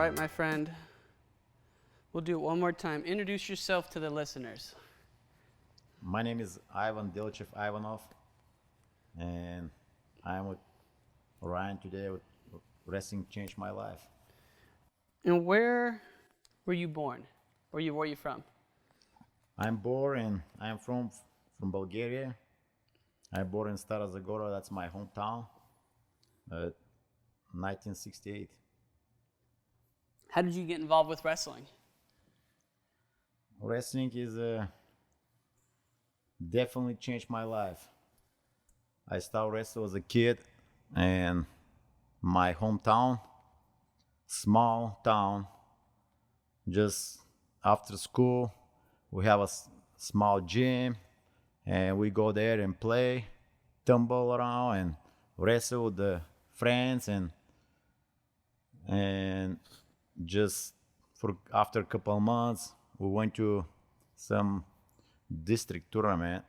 right, my friend. We'll do it one more time. Introduce yourself to the listeners. My name is Delchev Ivanov, and I'm with Ryan today. With wrestling changed my life. And where were you born? Where are you from? I'm from Bulgaria. I'm born in Stara Zagora. That's my hometown. 1968. How did you get involved with wrestling? Wrestling is definitely changed my life. I started wrestling as a kid, and my hometown, small town. Just after school, we have a small gym, and we go there and play, tumble around, and wrestle with the friends, and just for after a couple of months, we went to some district tournament,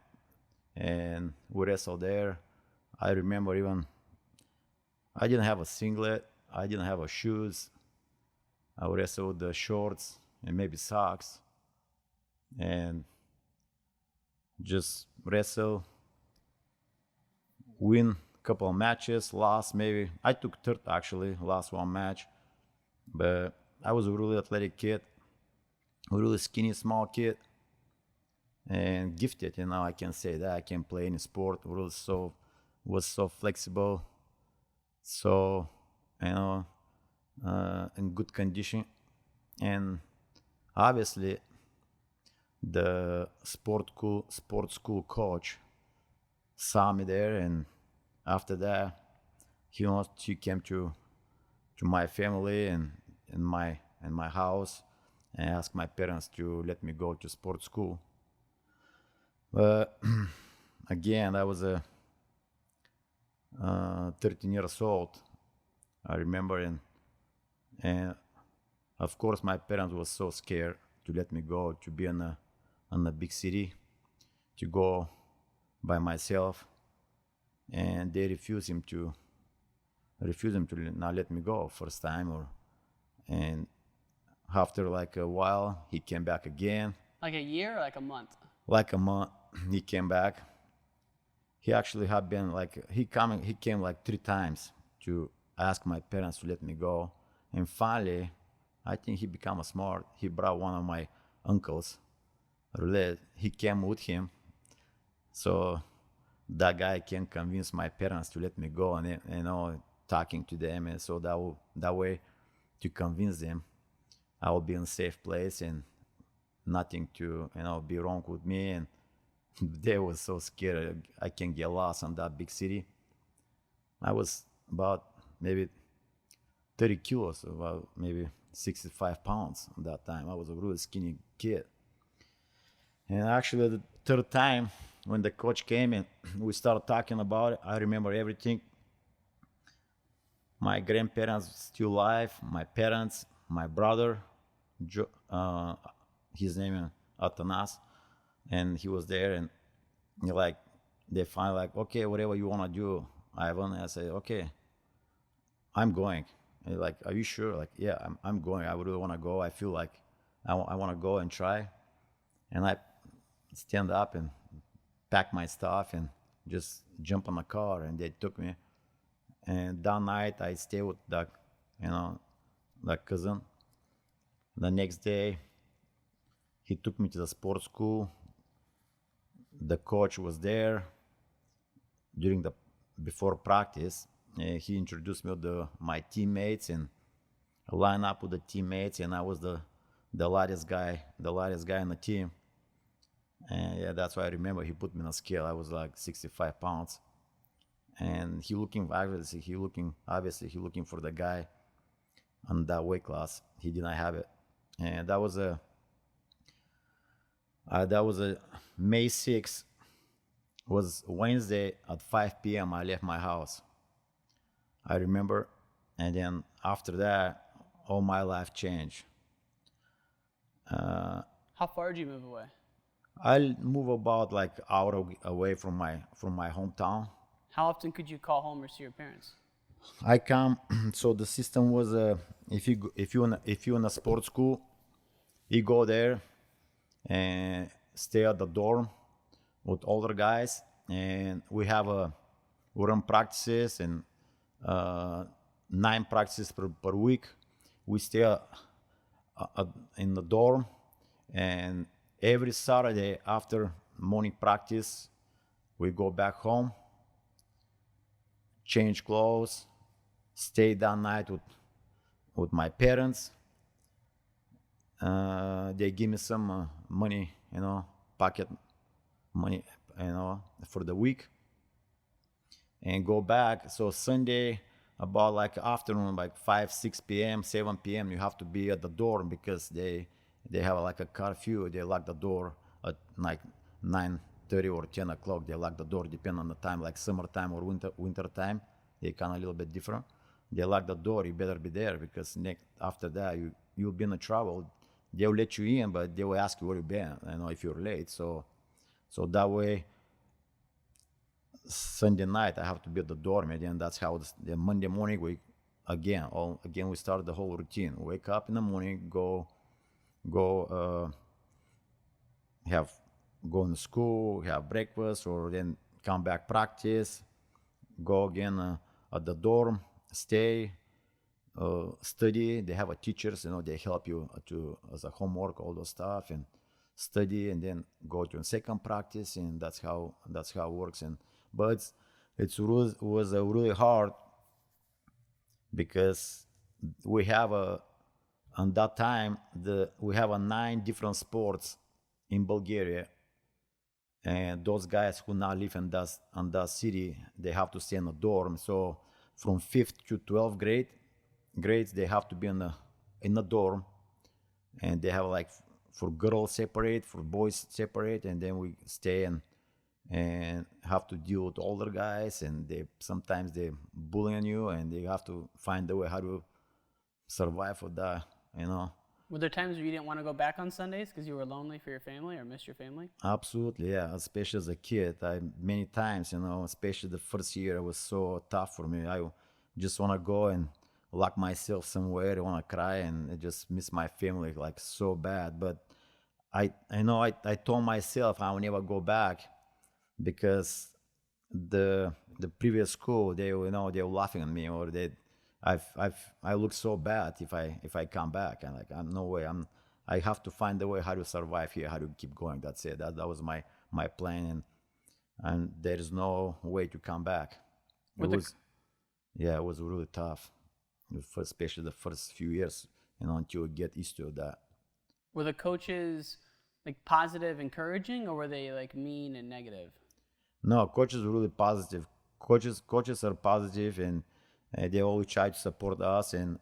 and we wrestled there. I remember even I didn't have a singlet, I didn't have a shoes. I wrestled with the shorts and maybe socks, and just wrestle, win a couple of matches, lost maybe. I took third actually, lost one match, but I was a really athletic kid, a really skinny, small kid, and gifted. I can say that I can play any sport. Was so flexible, so in good condition, and obviously the sport school coach saw me there, and after that he came to my family and my house and asked my parents to let me go to sport school. But again, I was 13 years old, I remember, and of course my parents were so scared to let me go to be in a big city, to go by myself, and they refused him to not let me go first time. And after like a while he came back again. Like a year or like a month? Like a month he came back. He actually had been like he came like 3 times to ask my parents to let me go, and finally I think he became smart. He brought one of my uncles. He came with him, so that guy can convince my parents to let me go, and talking to them, and so that way to convince them I will be in a safe place and nothing to be wrong with me. And they were so scared I can get lost in that big city. I was about maybe 30 kilos, about maybe 65 pounds at that time. I was a really skinny kid. And actually the third time when the coach came and we started talking about it, I remember everything. My grandparents still alive, my parents, my brother, his name is Atanas, and he was there, and they finally like, okay, whatever you want to do, Ivan. And I say, okay, I'm going. And like, are you sure? Like, yeah, I'm going. I really want to go. I feel like I want to go and try. And I stand up and pack my stuff and just jump on the car, and they took me. And that night I stayed with the cousin. The next day he took me to the sports school. The coach was there before practice. He introduced me to my teammates and line up with the teammates, and I was the lightest guy on the team. And yeah, that's why I remember he put me on a scale. I was like 65 pounds, and he looking for the guy on that weight class. He didn't have it, and that was a May 6th. Was Wednesday at 5 p.m. I left my house, I remember. And then after that, all my life changed. How far did you move away? I move about like hour away from my hometown. How often could you call home or see your parents? I come. So the system was if you in a sports school, you go there and stay at the dorm with older guys, and we run practices and 9 practices per week. We stay in the dorm, and every Saturday after morning practice, we go back home, change clothes, stay that night with my parents. They give me some money, pocket money, for the week, and go back. So Sunday, about like afternoon, like 5, 6 p.m., 7 p.m., you have to be at the dorm because they have like a curfew. They lock the door at like 9:30 or 10 o'clock. They lock the door, depending on the time, like summertime or winter time. They kind of a little bit different. They lock the door. You better be there because after that you'll be in trouble. They'll let you in, but they will ask you where you been. If you're late. So that way, Sunday night I have to be at the dorm, and then that's how the Monday morning we start the whole routine. Wake up in the morning, go go to school, have breakfast, or then come back practice, go again at the dorm, stay, study. They have a teachers, they help you as a homework, all those stuff, and study, and then go to a second practice, and that's how it works. But it was really hard because we have on that time we have 9 different sports in Bulgaria, and those guys who now live in that city, they have to stay in a dorm. So from 5th to 12th grades, they have to be in the dorm, and they have like for girls separate, for boys separate, and then we stay and have to deal with older guys, and sometimes they bullying you, and they have to find a way how to survive with that. Were there times where you didn't want to go back on Sundays because you were lonely for your family or missed your family? Absolutely, yeah. Especially as a kid, many times, especially the first year, it was so tough for me. I just want to go and lock myself somewhere. I want to cry, and I just miss my family like so bad. But I told myself I will never go back because the previous school, they were laughing at me, or I look so bad if I come back, and like I'm no way. I have to find a way how to survive here, how to keep going. That's it. That was my plan, and there is no way to come back. It was really tough, especially the first few years, until you get used to that. Were the coaches like positive, encouraging, or were they like mean and negative? No, coaches were really positive. Coaches are positive, and they always try to support us, and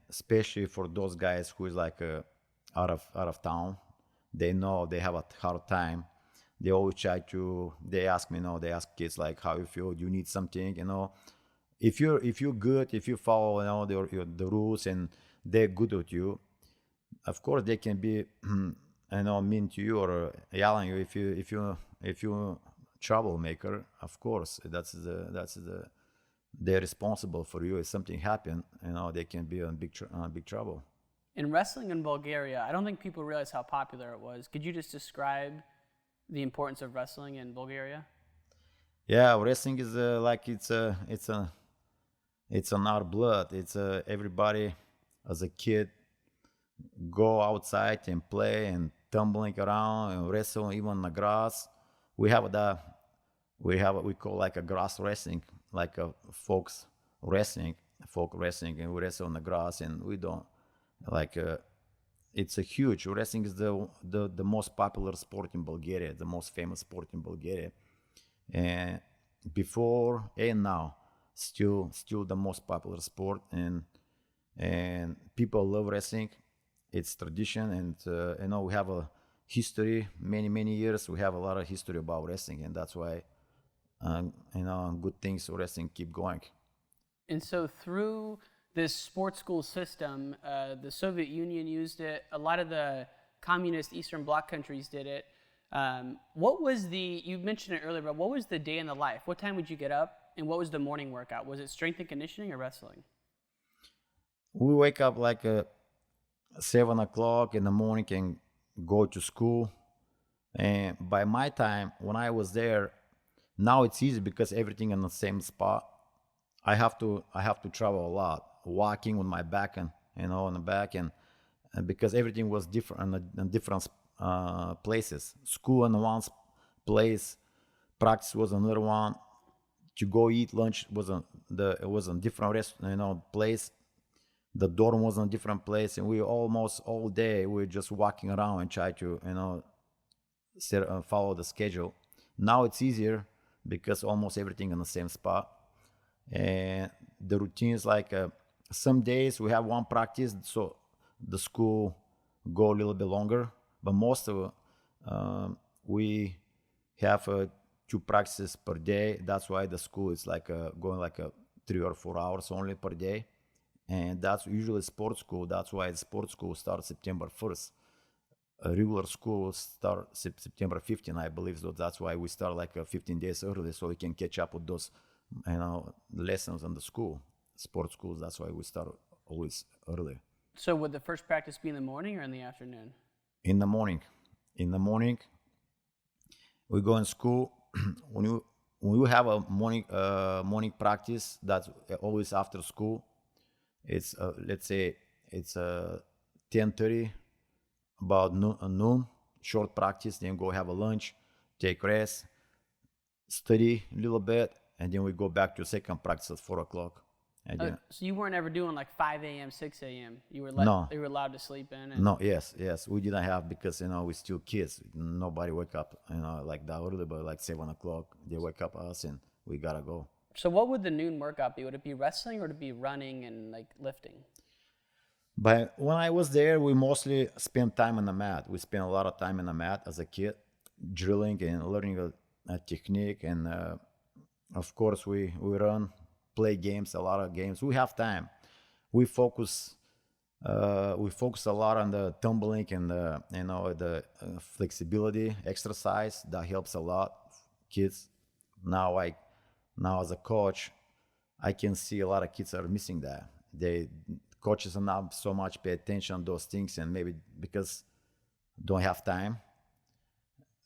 especially for those guys who is like out of town, they know they have a hard time. They always try to. They ask me, they ask kids like, how you feel? Do you need something? If you're good, if you follow the rules, and they're good with you, of course they can be mean to you or yelling you if you troublemaker. Of course they're responsible for you. If something happened, they can be in big trouble. In wrestling in Bulgaria, I don't think people realize how popular it was. Could you just describe the importance of wrestling in Bulgaria? Yeah, wrestling is like it's in our blood. It's everybody as a kid go outside and play and tumbling around and wrestle even on the grass. We have what we call like a grass wrestling, like a folk wrestling, and we wrestle on the grass, and we don't like. It's a huge wrestling is the most popular sport in Bulgaria, the most famous sport in Bulgaria, and before and now, still the most popular sport, and people love wrestling. It's tradition, and we have a history, many years. We have a lot of history about wrestling, and that's why good things for wrestling keep going. And so through this sports school system, the Soviet Union used it. A lot of the communist Eastern Bloc countries did it. You mentioned it earlier, but what was the day in the life? What time would you get up? and what was the morning workout? Was it strength and conditioning or wrestling? We wake up like 7 o'clock in the morning and go to school. And by my time, when I was there, now it's easy because everything in the same spot. I have to travel a lot, walking with my back and on the back, and because everything was different in different places. School in one place, practice was another one. To go eat lunch it was a different place. The dorm was in a different place, and we almost all day we were just walking around and try to follow the schedule. Now it's easier because almost everything in the same spot, and the routine is like some days we have one practice, so the school go a little bit longer, but most of we have 2 practices per day. That's why the school is like going like 3 or 4 hours only per day, and that's usually sports school. That's why the sports school starts September 1st. A regular school start September 15th, I believe. So that's why we start like 15 days early, so we can catch up with those lessons in the school. Sports schools, that's why we start always early. So would the first practice be in the morning or in the afternoon? In the morning. In the morning, we go in school. when you have a morning practice, that's always after school. It's let's say it's 10:30, about noon, short practice. Then go have a lunch, take rest, study a little bit, and then we go back to second practice at 4 o'clock. So you weren't ever doing like 5 a.m., 6 a.m. You were No. You were allowed to sleep in. No, yes, we didn't have, because we're still kids. Nobody wake up like that early, but like 7 o'clock they wake up us and we gotta go. So what would the noon workout be? Would it be wrestling or would it be running and like lifting? But when I was there, we mostly spent time on the mat. We spent a lot of time on the mat as a kid, drilling and learning a technique, and of course we run, play games, a lot of games. We have time. We focus a lot on the tumbling and the flexibility exercise. That helps a lot kids. Now as a coach, I can see a lot of kids are missing that. Coaches are not so much pay attention on those things, and maybe because don't have time.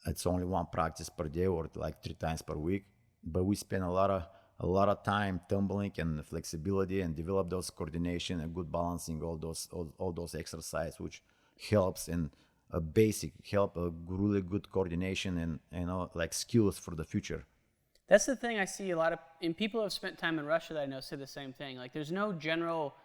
It's only one practice per day or like 3 times per week, but we spend a lot of time tumbling and flexibility and develop those coordination and good balancing, all those exercises, which helps in a really good coordination and like skills for the future. That's the thing I see a lot of, and people who have spent time in Russia that I know say the same thing. Like there's no general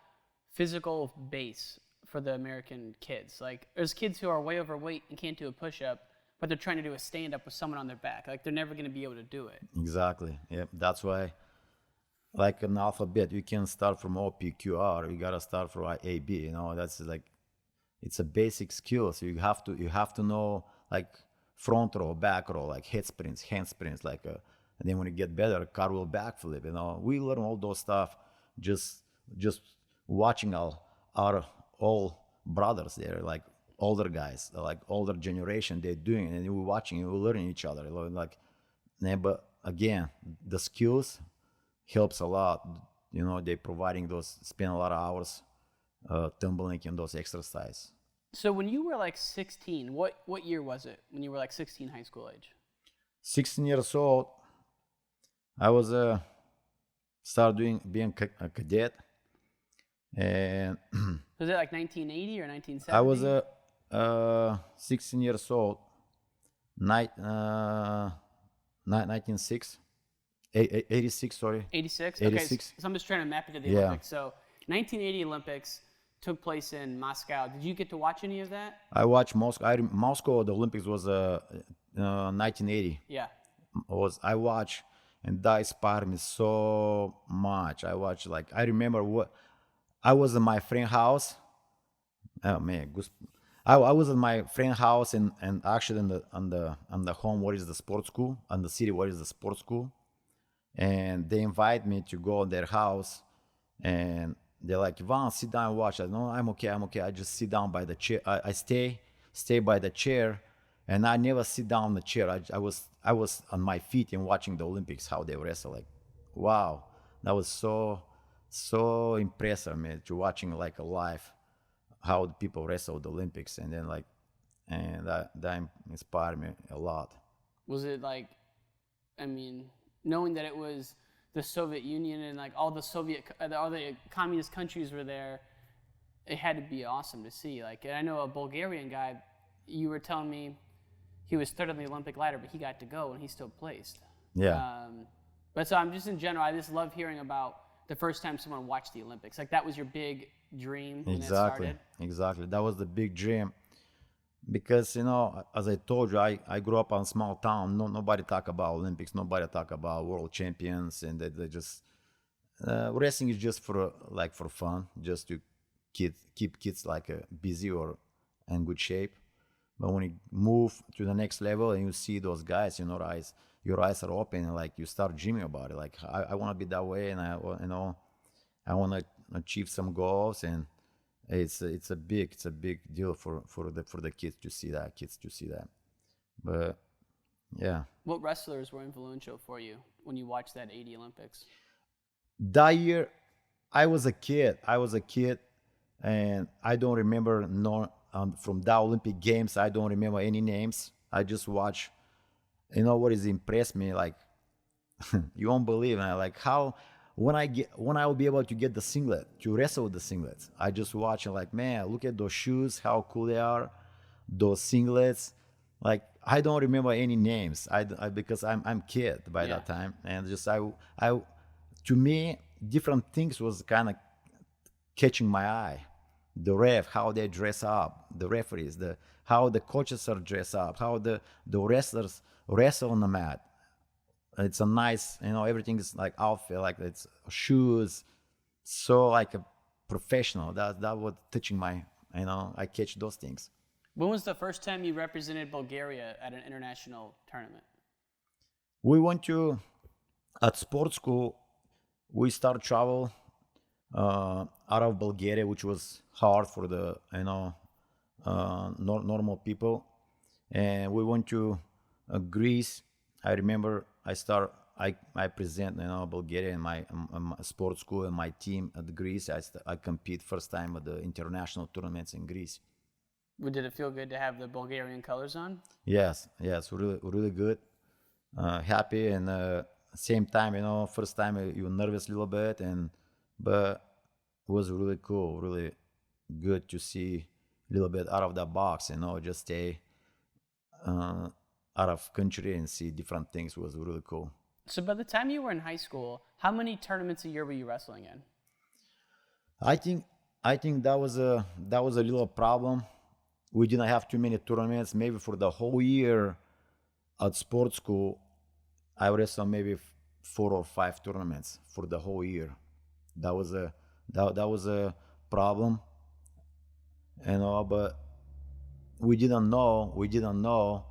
physical base for the American kids. Like there's kids who are way overweight and can't do a push-up, but they're trying to do a stand-up with someone on their back. Like they're never going to be able to do it. Exactly. Yep. That's why, like an alphabet, you can start from O, P, Q, R. You gotta start from A, B. That's like, it's a basic skill. So you have to know like front row, back row, like head sprints, hand sprints, like and then when you get better, cartwheel, backflip. We learn all those stuff just watching our all brothers there, like older guys, like older generation, they're doing it, and we're watching and we're learning each other. Like, but again, the skills helps a lot. They're providing those, spend a lot of hours tumbling in those exercises. So when you were like 16, what year was it when you were like 16, high school age? 16 years old, I was started being a cadet. And was it like 1980 or 1970? I was 16 years old, 1986, 86, sorry. 86? 86. Okay, so I'm just trying to map it to the Olympics. So 1980 Olympics took place in Moscow. Did you get to watch any of that? I watched Moscow. Moscow, the Olympics was 1980. Yeah. I watched, and that inspired me so much. I watched, I remember I was in my friend's house. Oh man, I was in my friend's house and actually on the home where is the sports school, on the city where is the sports school, and they invite me to go in their house, and they're like, Ivan, sit down and watch. I know I'm okay. I just sit down by the chair. I stay by the chair, and I never sit down on the chair. I was on my feet and watching the Olympics, how they wrestle. wow, that was so impressive, man, to watching like a live how the people wrestle the Olympics, and then like, and that inspired me a lot. Was it like, I mean, knowing that it was the Soviet Union and like all the communist countries were there, it had to be awesome to see. Like, and I know a Bulgarian guy, you were telling me he was third on the Olympic ladder, but he got to go and he still placed. Yeah. But so I'm just in general, I just love hearing about the first time someone watched the Olympics. Like that was your big dream when it started. Exactly. That was the big dream. Because, you know, as I told you, I grew up in a small town. Nobody talk about Olympics. Nobody talk about world champions. And they just, wrestling is just for fun, just to keep kids like busy or in good shape. But when you move to the next level and you see those guys, you know, your eyes are open and like you start dreaming about it. Like I want to be that way, and I want to achieve some goals, and it's a big deal for the kids to see that. But yeah. What wrestlers were influential for you when you watched that '80 Olympics? That year, I was a kid, and I don't remember from the Olympic Games. I don't remember any names. I just watch. You know what is impressed me? Like, you won't believe, man. Like how when I will be able to get the singlet, to wrestle with the singlets. I just watch and like, man, look at those shoes, how cool they are, those singlets. Like I don't remember any names. I because I'm kid by that time, and just I to me different things was kind of catching my eye. The ref, how they dress up, the referees, how the coaches are dressed up, how the wrestlers wrestle on the mat. It's a nice, you know, everything is like outfit, like it's shoes, so like a professional. That was touching my, you know, I catch those things. When was the first time you represented Bulgaria at an international tournament? We went to, at sports school, we started travel out of Bulgaria, which was hard for the, you know, normal people. And we went to Greece. I remember I present, you know, Bulgaria in my sports school and my team at Greece. I compete first time at the international tournaments in Greece. Did it feel good to have the Bulgarian colors on? Yes, really good. Happy, and same time, you know, first time you were nervous a little bit, but it was really cool, really good to see a little bit out of the box, you know, just stay out of country and see different things was really cool. So by the time you were in high school, how many tournaments a year were you wrestling in? I think that was a little problem. We didn't have too many tournaments. Maybe for the whole year at sports school, I wrestled maybe 4 or 5 tournaments for the whole year. That was a problem, you know. But we didn't know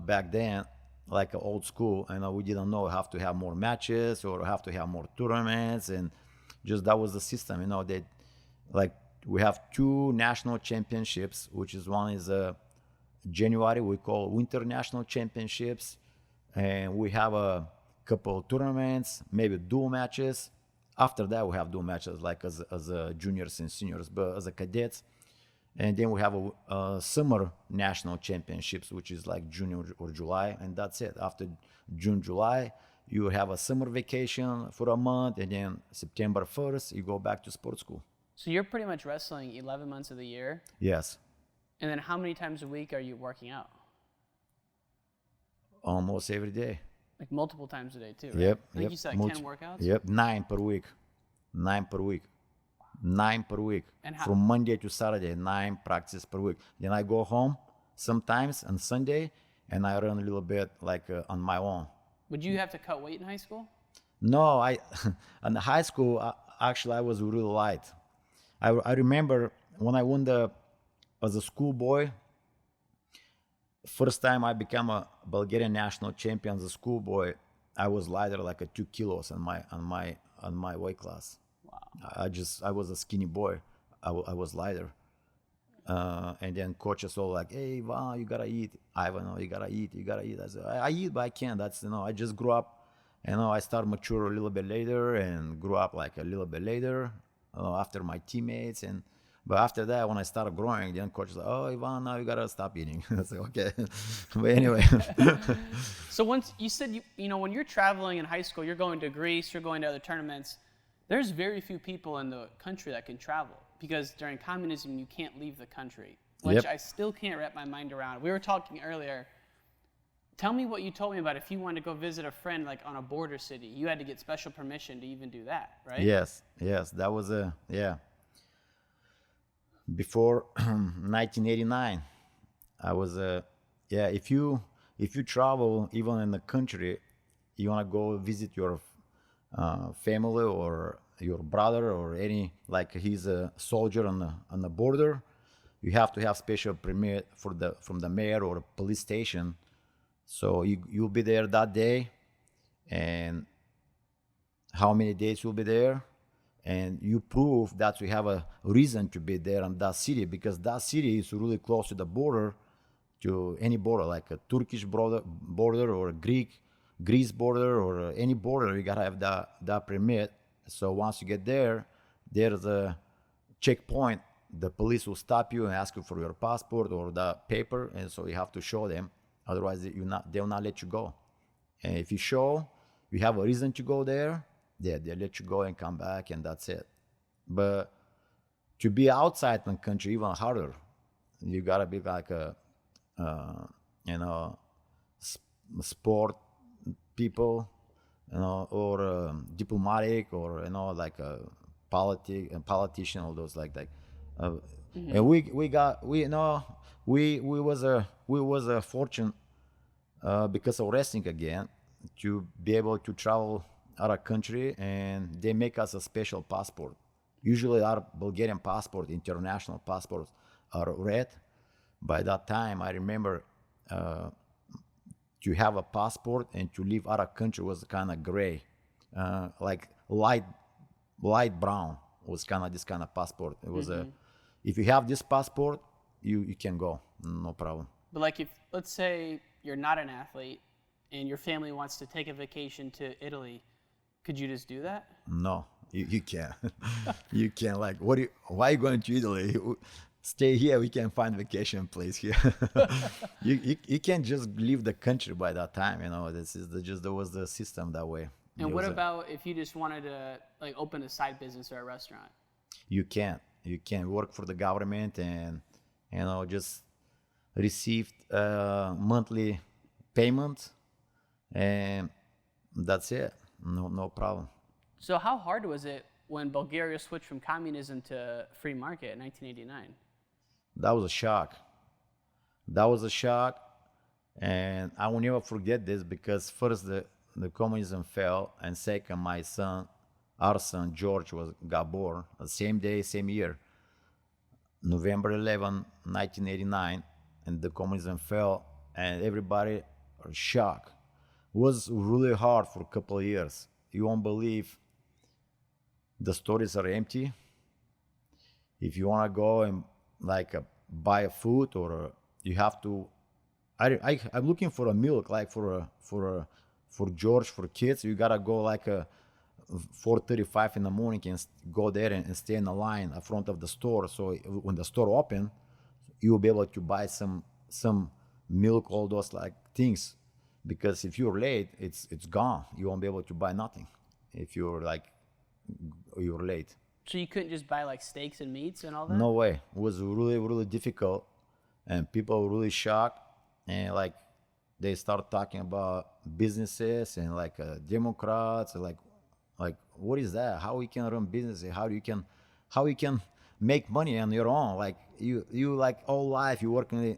back then, like old school, you know, we didn't know have to have more matches or have to have more tournaments, and just that was the system, you know. That like we have 2 national championships, which is one is January, we call Winter National Championships, and we have a couple of tournaments, maybe dual matches. After that, we have dual matches like as juniors and seniors, but as a cadets. And then we have a summer national championships, which is like June or July, and that's it. After June, July, you have a summer vacation for a month, and then September 1st, you go back to sports school. So you're pretty much wrestling 11 months of the year? Yes. And then how many times a week are you working out? Almost every day. Like multiple times a day too, right? Yep. I think you said like 10 workouts? Yep, 9 per week. 9 per week. 9 per week. And from Monday to Saturday, 9 practices per week. Then I go home sometimes on Sunday, and I run a little bit like on my own. Would you have to cut weight in high school? No, in the high school, actually I was really light. I remember when I won as a schoolboy, first time I became a Bulgarian national champion as a schoolboy, I was lighter like 2 kilos on my weight class. Wow. I was a skinny boy. I was lighter. And then coaches all like, hey, Ivan, you gotta eat. Ivan, you gotta eat. I said, I eat, but I can't. That's, you know, I just grew up You know, I started mature a little bit later and grew up like a little bit later after my teammates. But after that, when I started growing, then coach was like, "Oh, Ivan, now you gotta stop eating." I was like, "Okay." But anyway. So once you said you know when you're traveling in high school, you're going to Greece, you're going to other tournaments. There's very few people in the country that can travel because during communism you can't leave the country, which I still can't wrap my mind around. We were talking earlier. Tell me what you told me about if you wanted to go visit a friend like on a border city, you had to get special permission to even do that, right? Yes, that was before 1989. I was if you travel even in the country, you want to go visit your family or your brother or any, like he's a soldier on the border, you have to have special permit from the mayor or police station. So you'll be there that day, and how many days you'll be there, and you prove that you have a reason to be there in that city, because that city is really close to the border, to any border, like a Turkish border or a Greece border or any border. You gotta have that permit. So once you get there, there's a checkpoint. The police will stop you and ask you for your passport or the paper, and so you have to show them. Otherwise, they will not let you go. And if you show you have a reason to go there, they'll let you go and come back, and that's it. But to be outside the country, even harder. You gotta be like a sport people, or diplomatic, or like a politician, all those like that. And we was a fortune because of wrestling again, to be able to travel out of country, and they make us a special passport. Usually our Bulgarian passport, international passports, are red. By that time, I remember to have a passport and to live out of country was kind of gray, like light brown was kind of this kind of passport. It was if you have this passport, you can go, no problem. But like if, let's say you're not an athlete and your family wants to take a vacation to Italy, could you just do that? No, you can't. You can't. Like, why are you going to Italy? Stay here. We can find vacation place here. you can't just leave the country by that time. There was the system that way. And what about if you just wanted to like open a side business or a restaurant? You can't. You can work for the government and just receive monthly payment, and that's it. No problem. So how hard was it when Bulgaria switched from communism to free market in 1989? That was a shock. And I will never forget this, because first the communism fell, and second our son George got born the same day, same year, November 11, 1989, and the communism fell, and everybody was shocked. It was really hard for a couple of years. You won't believe, the stores are empty. If you want to go and buy a food, or you have to, I'm looking for a milk, like for George, for kids. You gotta go like 4:35 in the morning and go there and stay in the line in front of the store. So when the store open, you will be able to buy some milk, all those like things. Because if you're late, it's gone. You won't be able to buy nothing if you're late. So you couldn't just buy like steaks and meats and all that? No way. It was really, really difficult, and people were really shocked, and they start talking about businesses and Democrats, and like what is that? How we can run business? How you can make money on your own? Like you like all life you working,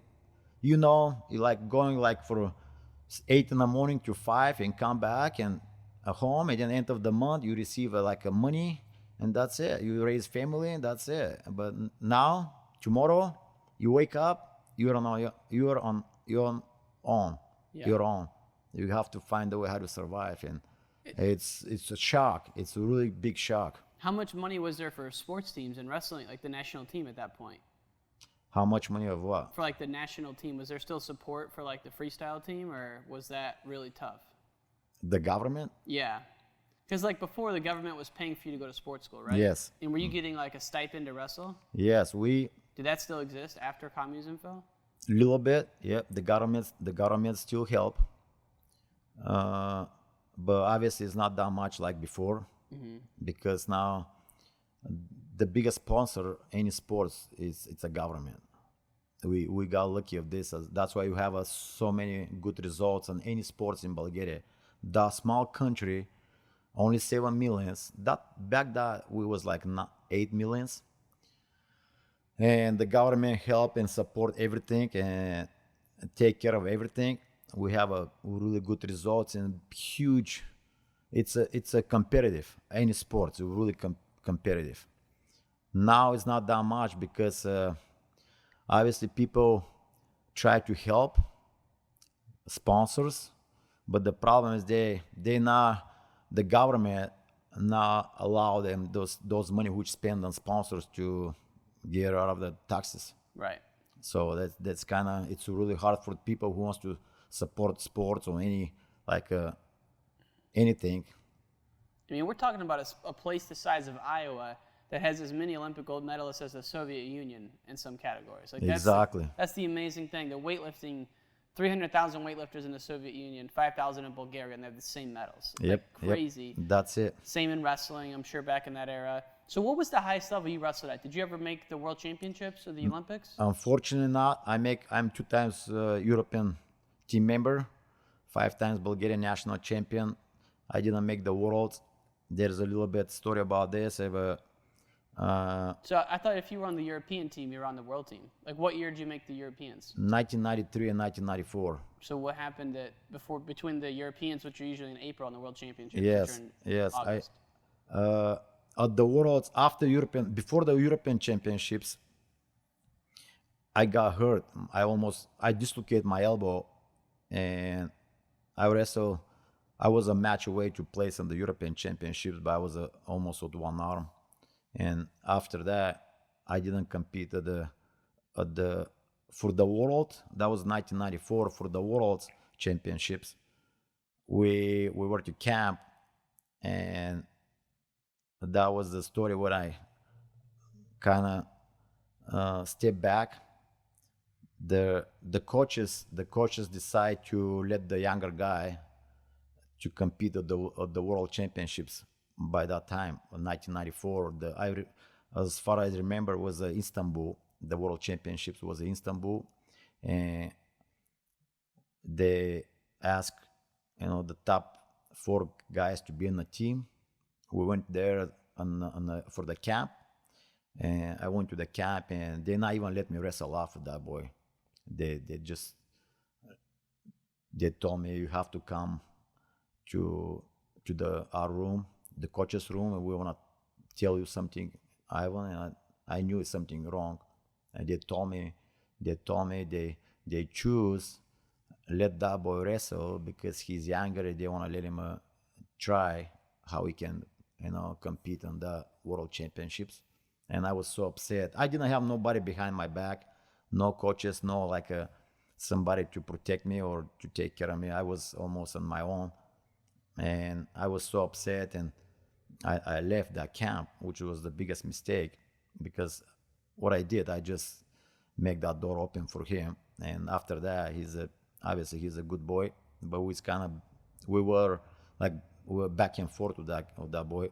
you going for 8 in the morning to 5 and come back and home, and then end of the month you receive a money, and that's it. You raise family, and that's it. But now, tomorrow, you wake up, you're on your own. Yeah. Your own. You have to find a way how to survive, and it's a shock. It's a really big shock. How much money was there for sports teams and wrestling, like the national team at that point? How much money of what? For the national team, was there still support for the freestyle team, or was that really tough? The government? Yeah. Because like before, the government was paying for you to go to sports school, right? Yes. And were you getting like a stipend to wrestle? Yes, Did that still exist after communism fell? little bit. Yeah, the government still help, but obviously it's not that much like before, because now the biggest sponsor any sports it's a government. We got lucky of this. That's why you have so many good results on any sports in Bulgaria. The small country, only 7 millions. That back that we was like not 8 millions, and the government help and support everything and take care of everything. We have a really good results and huge. It's a competitive any sports. Really competitive. Now it's not that much because obviously people try to help sponsors, but the problem is they not the government not allow them those money which spend on sponsors to get out of the taxes. Right. So that's kind of it's really hard for people who wants to support sports or any like anything. I mean, we're talking about a place the size of Iowa that has as many Olympic gold medalists as the Soviet Union in some categories. Like Exactly. That's the amazing thing. The weightlifting, 300,000 weightlifters in the Soviet Union, 5,000 in Bulgaria, and they have the same medals. Yep. Like crazy. Yep. That's it. Same in wrestling, I'm sure, back in that era. So what was the highest level you wrestled at? Did you ever make the World Championships or the Olympics? Unfortunately not. I'm 2 times European team member, 5 times Bulgarian National Champion. I didn't make the Worlds. There's a little bit story about this. So I thought if you were on the European team, you were on the world team. Like what year did you make the Europeans? 1993 and 1994. So what happened between the Europeans, which are usually in April, and the World Championships, Yes, which are in yes. August? At the Worlds before the European Championships, I got hurt. I dislocated my elbow, and I was a match away to place in the European Championships, but I was almost with one arm. And after that, I didn't compete for the World. That was 1994 for the World Championships. We were to camp, and that was the story where I kind of stepped back. The coaches decide to let the younger guy to compete at the World Championships. By that time, in 1994, as far as I remember, was Istanbul. The World Championships was in Istanbul, and they asked, the top 4 guys to be in the team. We went there for the camp, and I went to the camp, and they not even let me wrestle off with that boy. They told me you have to come to our room, the coach's room, and we want to tell you something, Ivan. And I knew something wrong, and they told me they choose let that boy wrestle because he's younger. They want to let him try how he can compete on the World Championships. And I was so upset. I didn't have nobody behind my back, no coaches, no somebody to protect me or to take care of me. I was almost on my own, and I was so upset, and I left that camp, which was the biggest mistake, because what I did, I just make that door open for him. And after that, obviously he's a good boy, but we were back and forth with that boy,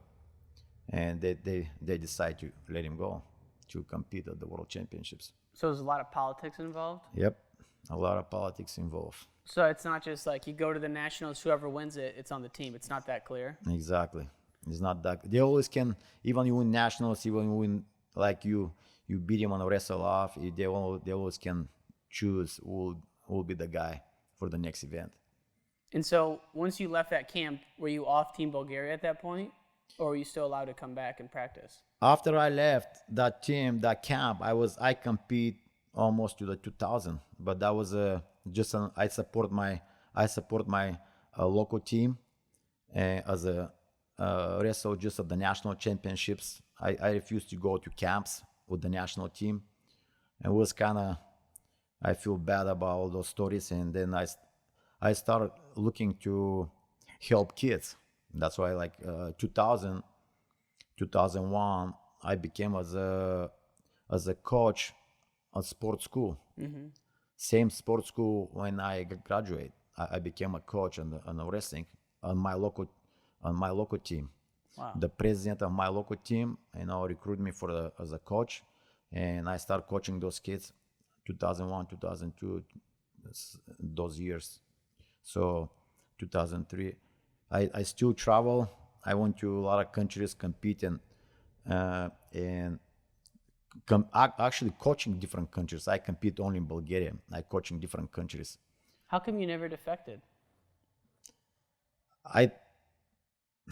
and they decide to let him go to compete at the World Championships. So there's a lot of politics involved? Yep, a lot of politics involved. So it's not just like you go to the nationals, whoever wins it, it's on the team. It's not that clear. Exactly. It's not that. They always can, even you win nationals, even you win, like you beat him on a wrestle off, they always can choose who will be the guy for the next event. And so once you left that camp, were you off Team Bulgaria at that point, or were you still allowed to come back and practice? After I left that camp, I compete almost to the 2000, but that was I support my local team as a wrestle just at the national championships. I refused to go to camps with the national team. It was I feel bad about all those stories, and then I started looking to help kids. That's why, like 2000, 2001, I became as a coach at sports school. Same sports school when I graduate. I became a coach on the wrestling on my local team. Wow. The president of my local team, recruited me as a coach, and I started coaching those kids, 2001, 2002, those years. So 2003, I still travel. I went to a lot of countries, compete and actually coaching different countries. I compete only in Bulgaria. I coach in different countries. How come you never defected?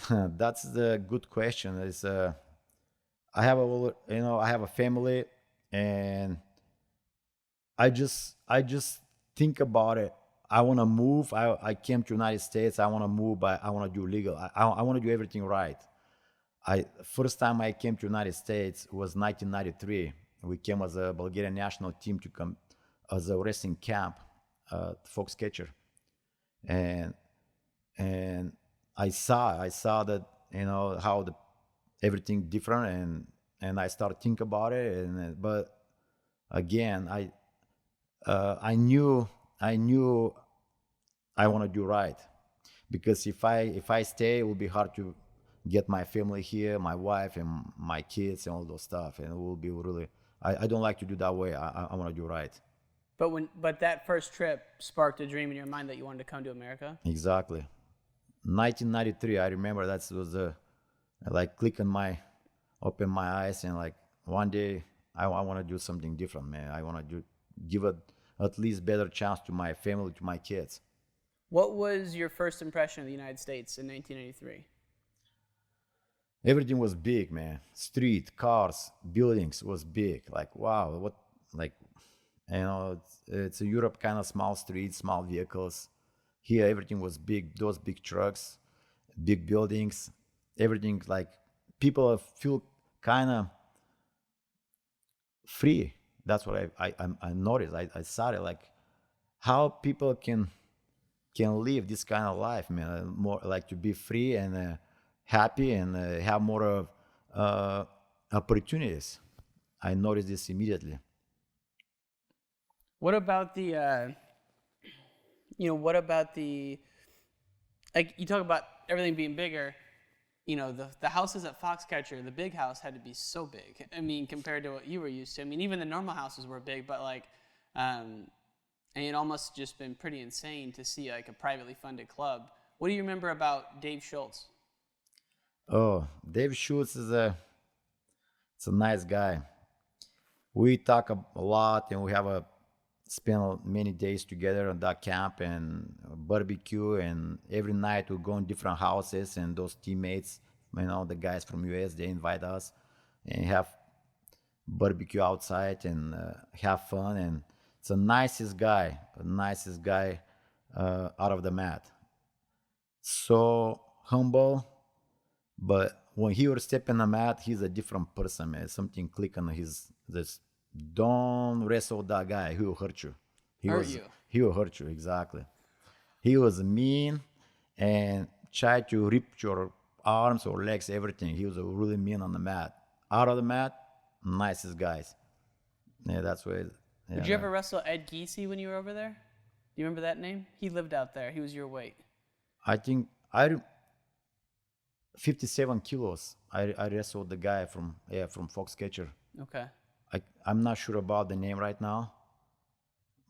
That's the good question. I have a family, and I just think about it. I want to move. I came to United States. I want to move, but I want to do legal. I want to do everything right. First time I came to United States was 1993. We came as a Bulgarian national team to come as a wrestling camp at Foxcatcher, and I saw that how everything different, and I started think about it, but again I knew I want to do right, because if I stay, it will be hard to get my family here, my wife and my kids and all those stuff, and it will be really, I don't like to do that way. I want to do right. But that first trip sparked a dream in your mind that you wanted to come to America? Exactly. 1993, I remember that was like open my eyes, and like one day I want to do something different, man. I want to give at least better chance to my family, to my kids. What was your first impression of the United States in 1983? Everything was big, man. Street, cars, buildings was big. Like, wow, what, like, it's a Europe kind of small streets, small vehicles. Here, everything was big. Those big trucks, big buildings, everything, like, people feel kind of free. That's what I noticed. I saw it, like, how people can live this kind of life, man. More like to be free and happy and have more of opportunities. I noticed this immediately. What about the like, you talk about everything being bigger, the houses at Foxcatcher, the big house had to be so big. I mean, compared to what you were used to. I mean, even the normal houses were big, but like, and it almost just been pretty insane to see like a privately funded club. What do you remember about Dave Schultz? Oh, Dave Schultz it's a nice guy. We talk a lot, and we have spend many days together on that camp and barbecue, and every night we go in different houses, and those teammates, the guys from US, they invite us and have barbecue outside and have fun. And it's the nicest guy out of the mat. So humble, but when he would step in the mat, he's a different person, man. Something click on this. Don't wrestle that guy. He will hurt you. He will hurt you, exactly. He was mean and tried to rip your arms or legs, everything. He was really mean on the mat. Out of the mat, nicest guys. Yeah, that's why. Yeah, Did you ever wrestle Ed Giese when you were over there? Do you remember that name? He lived out there. He was your weight. I think 57 kilos. I wrestled the guy from Foxcatcher. Okay. I'm not sure about the name right now,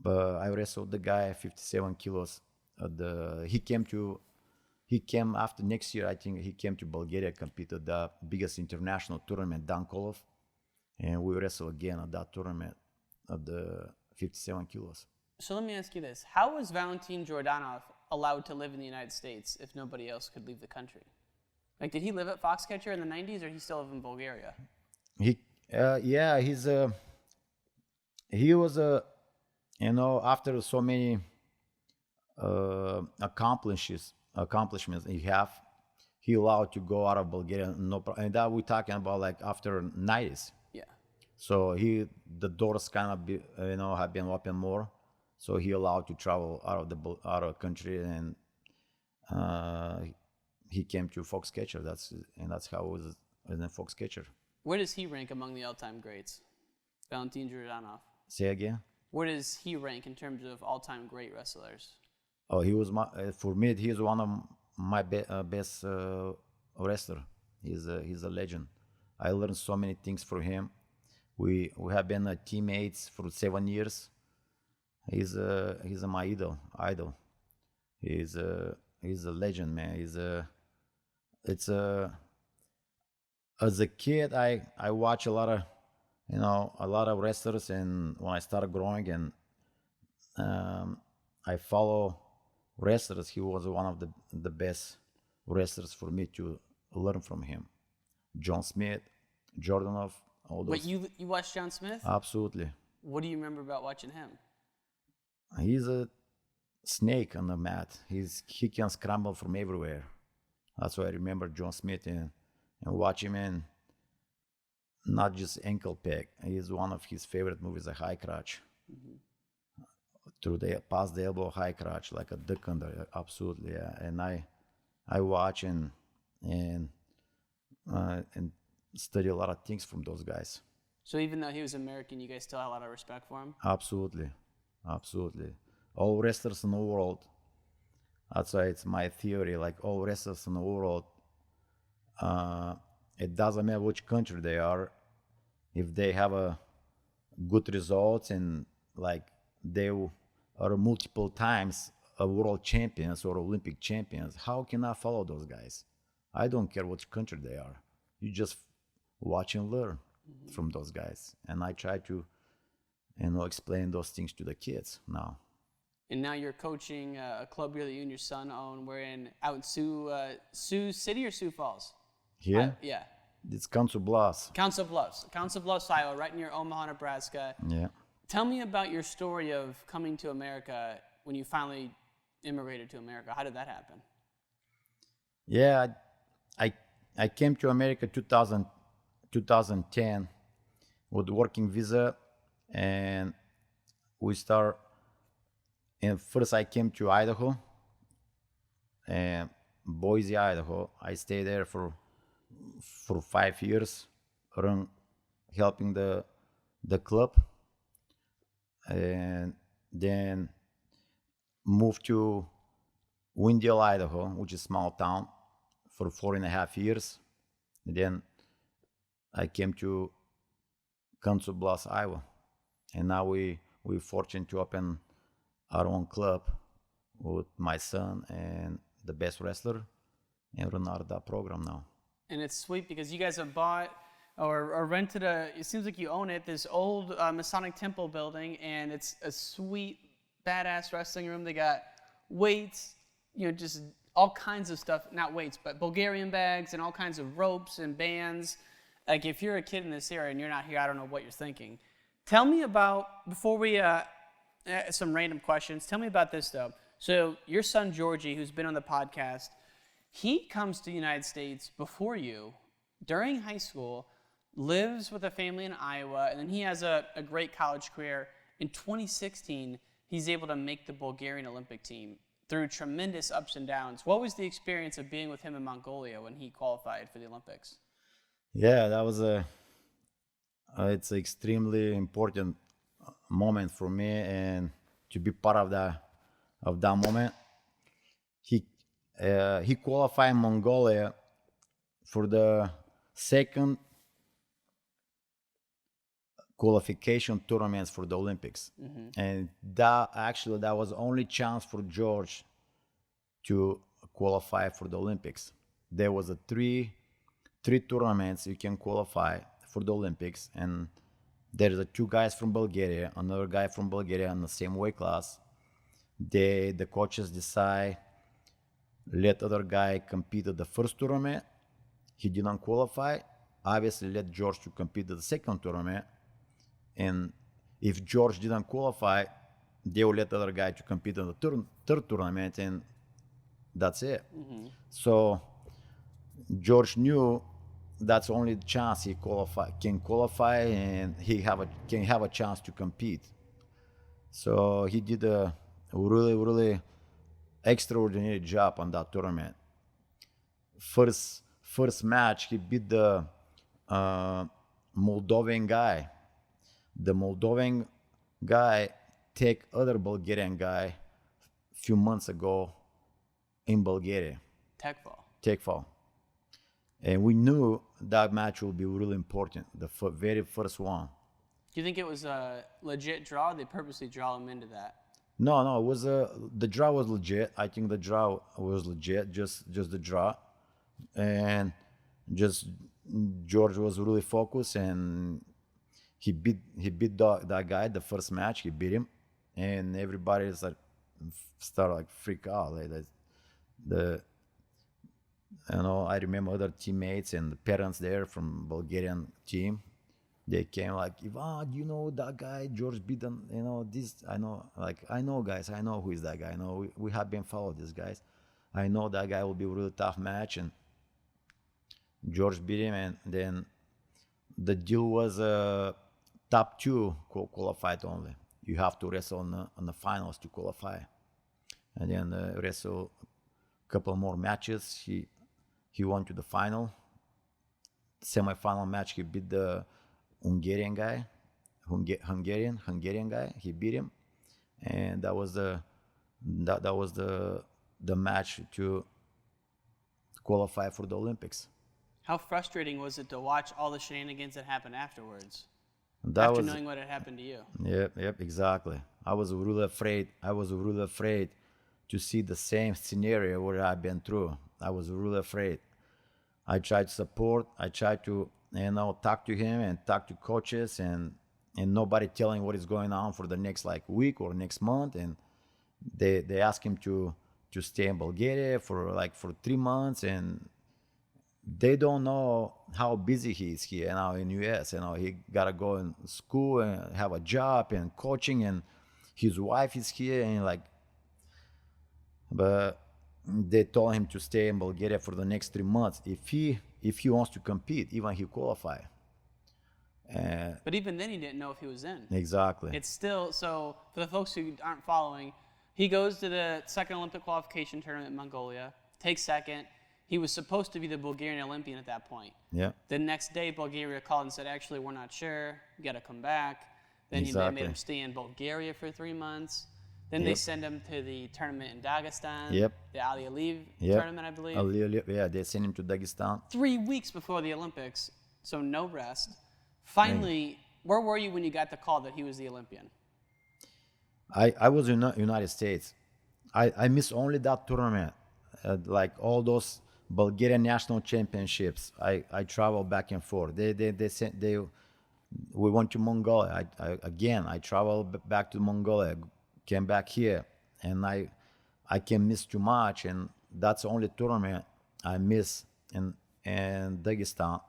but I wrestled the guy 57 kilos. He came after next year. I think he came to Bulgaria, competed the biggest international tournament, Dankolov, and we wrestled again at that tournament at the 57 kilos. So let me ask you this: how was Valentin Jordanov allowed to live in the United States if nobody else could leave the country? Like, did he live at Foxcatcher in the 90s, or he still live in Bulgaria? He was after so many accomplishments he allowed to go out of Bulgaria, and that we're talking about like after 90s. Yeah. So the doors kind of have been open more, so he allowed to travel out of country, and he came to Foxcatcher. That's how it was in Foxcatcher. Where does he rank among the all-time greats? Valentin Jordanov. Say again? Where does he rank in terms of all-time great wrestlers? Oh, he was for me. He is one of my best wrestler. He's a legend. I learned so many things from him. We have been teammates for 7 years. He's my idol. He's a legend, man. As a kid, I watch a lot of wrestlers, and when I started growing and I follow wrestlers, he was one of the best wrestlers for me to learn from him. John Smith, Jordanov, all those. Wait, you watched John Smith? Absolutely. What do you remember about watching him? He's a snake on the mat. He can scramble from everywhere. That's why I remember John Smith and watch him, and not just ankle pick. He's one of his favorite movies, a high crotch. Mm-hmm. Through the past the elbow, high crotch, like a duck under. Absolutely, yeah. And I watch and study a lot of things from those guys. So even though he was American, you guys still had a lot of respect for him? Absolutely. All wrestlers in the world, that's why it's my theory, like all wrestlers in the world, it doesn't matter which country they are, if they have a good results and like they are multiple times a world champions or Olympic champions, how can I follow those guys? I don't care which country they are. You just watch and learn from those guys. And I try to, explain those things to the kids now. And now you're coaching a club here that you and your son own. We're out in Sioux City or Sioux Falls? Here? Yeah. It's Council Bluffs. Council Bluffs, Iowa, right near Omaha, Nebraska. Yeah. Tell me about your story of coming to America when you finally immigrated to America. How did that happen? Yeah, I came to America 2010 with working visa, and we start. And first I came to Idaho, and Boise, Idaho. I stayed there for 5 years, helping the club, and then moved to Wendell, Idaho, which is a small town, for 4.5 years. And then I came to Council Bluffs, Iowa, and now we're fortunate to open our own club with my son and the best wrestler, and run out of that program now. And it's sweet because you guys have bought or rented it seems like you own it, this old Masonic Temple building, and it's a sweet, badass wrestling room. They got weights, just all kinds of stuff, not weights, but Bulgarian bags and all kinds of ropes and bands. Like if you're a kid in this area and you're not here, I don't know what you're thinking. Tell me about, before we, some random questions, tell me about this though. So your son Georgi, who's been on the podcast, he comes to the United States before you, during high school, lives with a family in Iowa, and then he has a great college career. In 2016, he's able to make the Bulgarian Olympic team through tremendous ups and downs. What was the experience of being with him in Mongolia when he qualified for the Olympics? Yeah, that was it's an extremely important moment for me, and to be part of that moment. He qualified in Mongolia for the second qualification tournaments for the Olympics. Mm-hmm. And that was only chance for George to qualify for the Olympics. There was three tournaments you can qualify for the Olympics, and there's two guys from Bulgaria, another guy from Bulgaria in the same weight class. The coaches decide, let other guy compete at the first tournament. He didn't qualify. Obviously, let George to compete at the second tournament. And if George didn't qualify, they will let the other guy to compete in the third tournament, and that's it. Mm-hmm. So George knew that's only the chance he can qualify, and can have a chance to compete. So he did a really, really extraordinary job on that tournament. First match, he beat the Moldovan guy. The Moldovan guy take other Bulgarian guy few months ago in Bulgaria. Tekfal. And we knew that match will be really important, the very first one. Do you think it was a legit draw? They purposely draw him into that? No, it was the draw was legit. I think the draw was legit, just the draw. And just George was really focused, and he beat that guy the first match. He beat him, and everybody started like freak out. Like I remember other teammates and the parents there from Bulgarian team. They came like, Ivan, do you know that guy George beat him? This I know. Like, I know, guys. I know who is that guy. I know we have been following these guys. I know that guy will be a really tough match, and George beat him, and then the deal was top 2 qualified only. You have to wrestle on the finals to qualify, and then wrestle a couple more matches. He won to the final. Semi-final match, he beat the Hungarian guy. He beat him, and that was the match to qualify for the Olympics. How frustrating was it to watch all the shenanigans that happened afterwards? Knowing what had happened to you. Yep, exactly. I was really afraid to see the same scenario what I've been through. I was really afraid. I tried to support. I tried to, talk to him and talk to coaches, and nobody telling what is going on for the next week or next month. And they asked him to stay in Bulgaria for 3 months, and they don't know how busy he is here now in US. He gotta go in school and have a job and coaching, and his wife is here, and but they told him to stay in Bulgaria for the next 3 months if he wants to compete, even he qualify. But even then, he didn't know if he was in. Exactly. It's still, so for the folks who aren't following, he goes to the second Olympic qualification tournament in Mongolia, takes second. He was supposed to be the Bulgarian Olympian at that point. Yeah. The next day, Bulgaria called and said, actually, we're not sure. You got to come back. Then they made him stay in Bulgaria for 3 months. Then they send him to the tournament in Dagestan. Yep. The Ali Aliyev tournament, I believe. They sent him to Dagestan. 3 weeks before the Olympics, so no rest. Finally, where were you when you got the call that he was the Olympian? I was in the United States. I missed only that tournament. All those Bulgarian National Championships, I traveled back and forth. We went to Mongolia. I traveled back to Mongolia, came back here, and I can miss too much, and that's the only tournament I miss in Dagestan.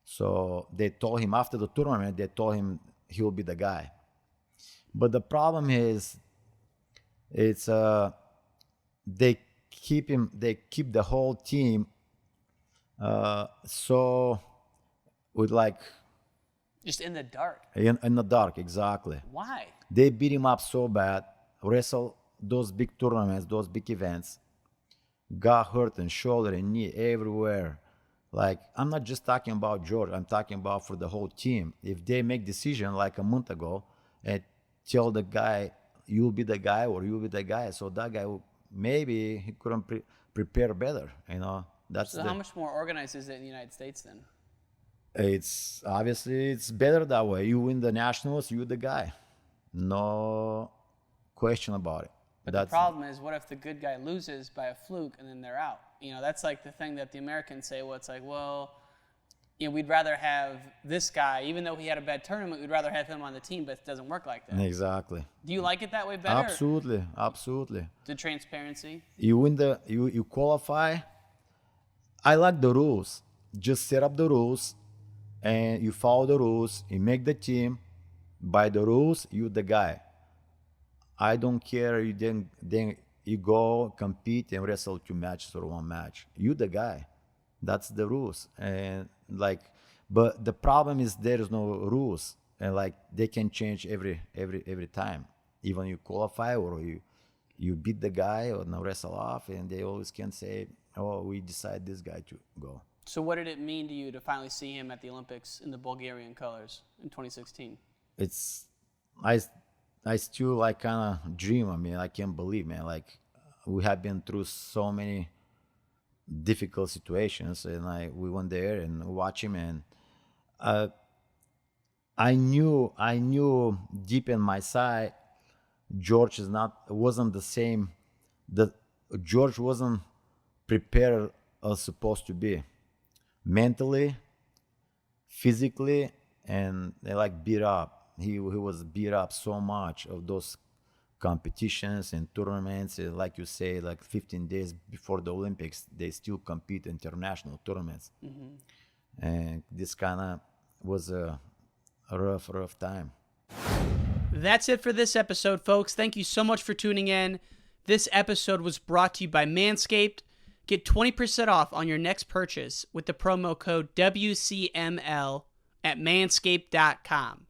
So they told him after the tournament, he will be the guy. But the problem is, they keep the whole team so with just in the dark. In the dark, exactly. Why? They beat him up so bad, wrestle those big tournaments, those big events, got hurt in shoulder and knee everywhere. I'm not just talking about George, I'm talking about for the whole team. If they make decision like a month ago and tell the guy, you'll be the guy or you'll be the guy, so that guy maybe he couldn't prepare better, So how much more organized is it in the United States then? It's better that way. You win the nationals, you're the guy. No question about it. But the problem is, what if the good guy loses by a fluke and then they're out? That's the thing that the Americans say. Well, we'd rather have this guy, even though he had a bad tournament, we'd rather have him on the team, but it doesn't work like that. Exactly. Do you like it that way better? Absolutely. The transparency? You win you qualify. I like the rules. Just set up the rules, and you follow the rules. You make the team. By the rules, you're the guy. I don't care. Then you go compete and wrestle 2 matches or 1 match. You the guy. That's the rules. And but the problem is there is no rules, and they can change every time. Even you qualify or you you beat the guy or no wrestle off, and they always can say, oh, we decide this guy to go. So what did it mean to you to finally see him at the Olympics in the Bulgarian colors in 2016? It's, I still like kind of dream. I mean, I can't believe, man. Like, we have been through so many difficult situations, and we went there and watch him, and I knew deep in my side, George wasn't the same. George wasn't prepared as supposed to be, mentally, physically, and they beat up. He was beat up so much of those competitions and tournaments. Like you say, 15 days before the Olympics, they still compete international tournaments. Mm-hmm. And this kind of was a rough time. That's it for this episode, folks. Thank you so much for tuning in. This episode was brought to you by MANSCAPED. Get 20% off on your next purchase with the promo code WCML at manscaped.com.